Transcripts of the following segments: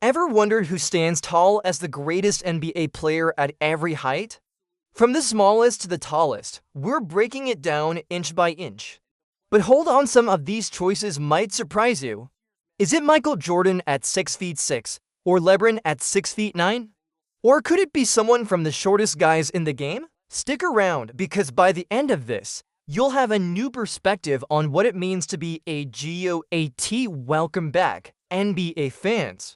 Ever wondered who stands tall as the greatest NBA player at every height? From the smallest to the tallest, we're breaking it down inch by inch. But hold on, some of these choices might surprise you. Is it Michael Jordan at 6 feet 6 or LeBron at 6 feet 9? Or could it be someone from the shortest guys in the game? Stick around, because by the end of this, you'll have a new perspective on what it means to be a G.O.A.T. Welcome back, NBA fans.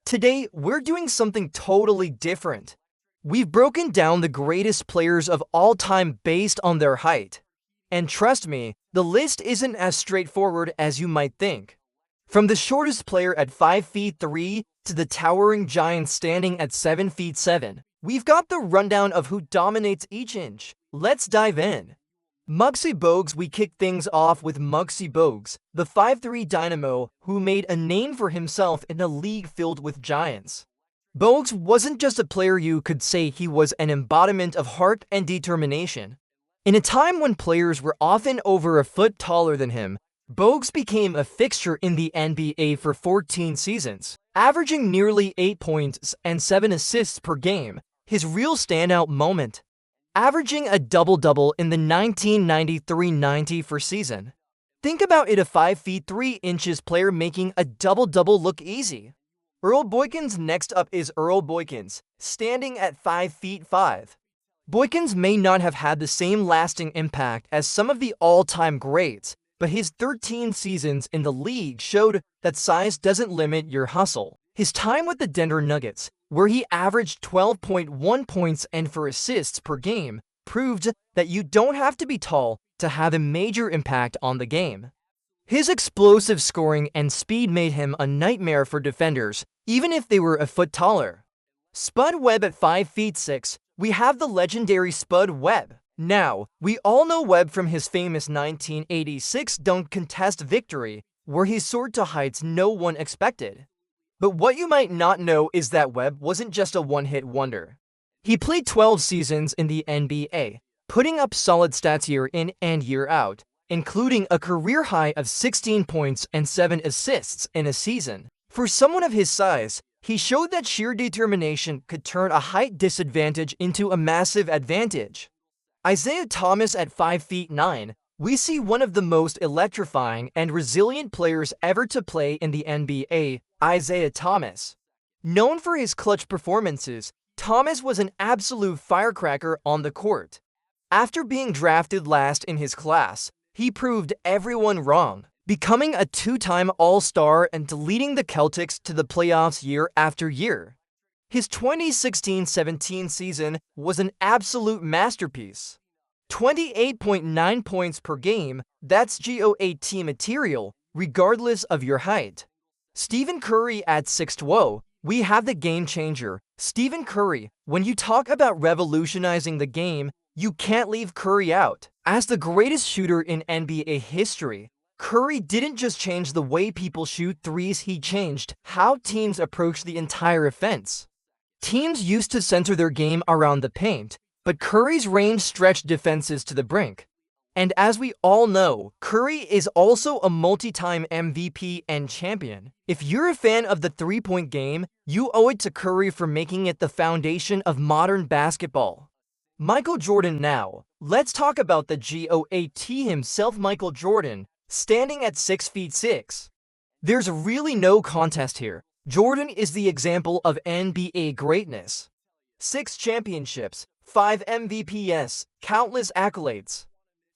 Today, we're doing something totally different. We've broken down the greatest players of all time based on their height. And trust me, the list isn't as straightforward as you might think. From the shortest player at 5 feet 3 to the towering giant standing at 7 feet 7, we've got the rundown of who dominates each inch. Let's dive in. Muggsy Bogues. We kick things off with Muggsy Bogues, the 5'3" dynamo who made a name for himself in a league filled with giants. Bogues wasn't just a player, you could say he was an embodiment of heart and determination. In a time when players were often over a foot taller than him, Bogues became a fixture in the NBA for 14 seasons, averaging nearly 8 points and 7 assists per game. His real standout moment, averaging a double-double in the 1993-94 season. Think about it, a 5 feet 3 inches player making a double-double look easy. Earl Boykins. Next up is Earl Boykins, standing at 5 feet 5. Boykins may not have had the same lasting impact as some of the all-time greats, but his 13 seasons in the league showed that size doesn't limit your hustle. His time with the Denver Nuggets, where he averaged 12.1 points and 4 assists per game, proved that you don't have to be tall to have a major impact on the game. His explosive scoring and speed made him a nightmare for defenders, even if they were a foot taller. Spud Webb. At 5 feet 6, we have the legendary Spud Webb. Now, we all know Webb from his famous 1986 dunk contest victory, where he soared to heights no one expected. But what you might not know is that Webb wasn't just a one-hit wonder. He played 12 seasons in the NBA, putting up solid stats year in and year out, including a career high of 16 points and 7 assists in a season. For someone of his size, he showed that sheer determination could turn a height disadvantage into a massive advantage. Isaiah Thomas. At 5 feet 9, we see one of the most electrifying and resilient players ever to play in the NBA, Isaiah Thomas. Known for his clutch performances, Thomas was an absolute firecracker on the court. After being drafted last in his class, he proved everyone wrong, becoming a 2-time All-Star and leading the Celtics to the playoffs year after year. His 2016-17 season was an absolute masterpiece. 28.9 points per game, that's G.O.A.T. material, regardless of your height. Stephen Curry. At 6'2", we have the game changer, Stephen Curry. When you talk about revolutionizing the game, you can't leave Curry out. As the greatest shooter in NBA history, Curry didn't just change the way people shoot threes, he changed how teams approach the entire offense. Teams used to center their game around the paint, but Curry's range stretched defenses to the brink. And as we all know, Curry is also a multi-time MVP and champion. If you're a fan of the three-point game, you owe it to Curry for making it the foundation of modern basketball. Michael Jordan. Now, let's talk about the G.O.A.T. himself, Michael Jordan, standing at 6 feet 6. There's really no contest here. Jordan is the example of NBA greatness. 6 championships, 5 MVPs, countless accolades.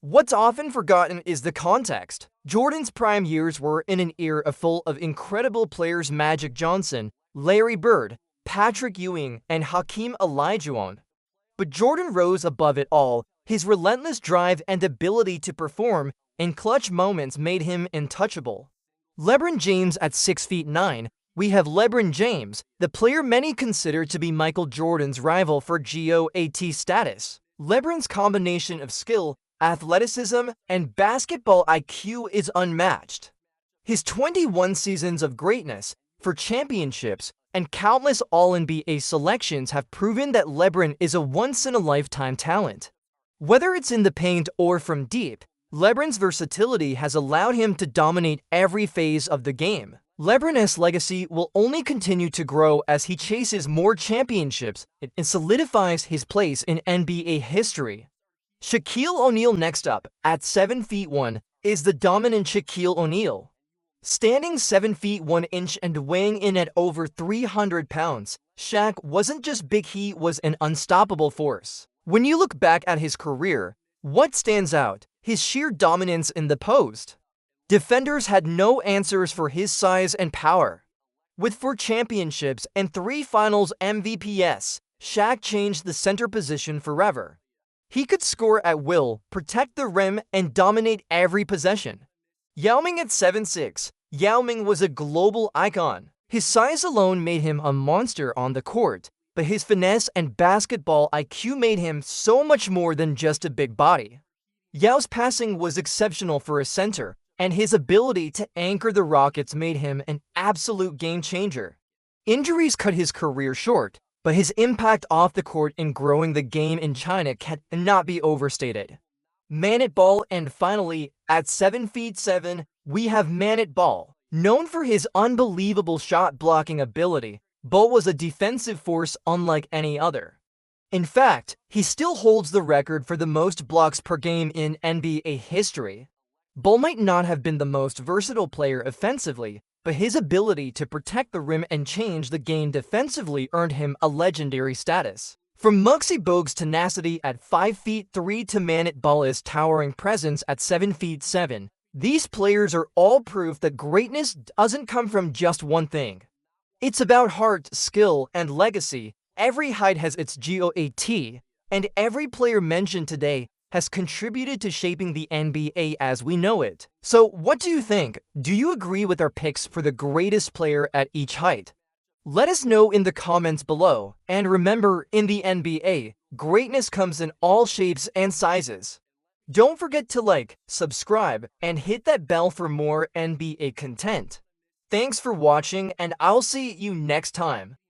What's often forgotten is the context. Jordan's prime years were in an era full of incredible players: Magic Johnson, Larry Bird, Patrick Ewing, and Hakeem Olajuwon. But Jordan rose above it all. His relentless drive and ability to perform in clutch moments made him untouchable. LeBron James. At 6 feet 9, we have LeBron James, the player many consider to be Michael Jordan's rival for G.O.A.T. status. LeBron's combination of skill, athleticism, and basketball IQ is unmatched. His 21 seasons of greatness for championships and countless All-NBA selections have proven that LeBron is a once-in-a-lifetime talent. Whether it's in the paint or from deep, LeBron's versatility has allowed him to dominate every phase of the game. LeBron's legacy will only continue to grow as he chases more championships and solidifies his place in NBA history. Shaquille O'Neal next up, at 7 feet 1, is the dominant Shaquille O'Neal. Standing 7 feet 1 inch and weighing in at over 300 pounds, Shaq wasn't just big, he was an unstoppable force. When you look back at his career, what stands out? His sheer dominance in the post. Defenders had no answers for his size and power. With 4 championships and 3 finals MVPs, Shaq changed the center position forever. He could score at will, protect the rim, and dominate every possession. Yao Ming at 7'6", Yao Ming was a global icon. His size alone made him a monster on the court, but his finesse and basketball IQ made him so much more than just a big body. Yao's passing was exceptional for a center, and his ability to anchor the Rockets made him an absolute game changer. Injuries cut his career short, but his impact off the court in growing the game in China cannot be overstated. Manute Bol, and finally, at 7 feet 7, we have Manute Bol. Known for his unbelievable shot-blocking ability, Bol was a defensive force unlike any other. In fact, he still holds the record for the most blocks per game in NBA history. Bol might not have been the most versatile player offensively, but his ability to protect the rim and change the game defensively earned him a legendary status. From Muggsy Bogues' tenacity at 5 feet 3 to Manute Bol's towering presence at 7 feet 7, these players are all proof that greatness doesn't come from just one thing. It's about heart, skill, and legacy. Every height has its G.O.A.T, and every player mentioned today has contributed to shaping the NBA as we know it. So what do you think? Do you agree with our picks for the greatest player at each height? Let us know in the comments below. And remember, in the NBA, greatness comes in all shapes and sizes. Don't forget to like, subscribe, and hit that bell for more NBA content. Thanks for watching, and I'll see you next time.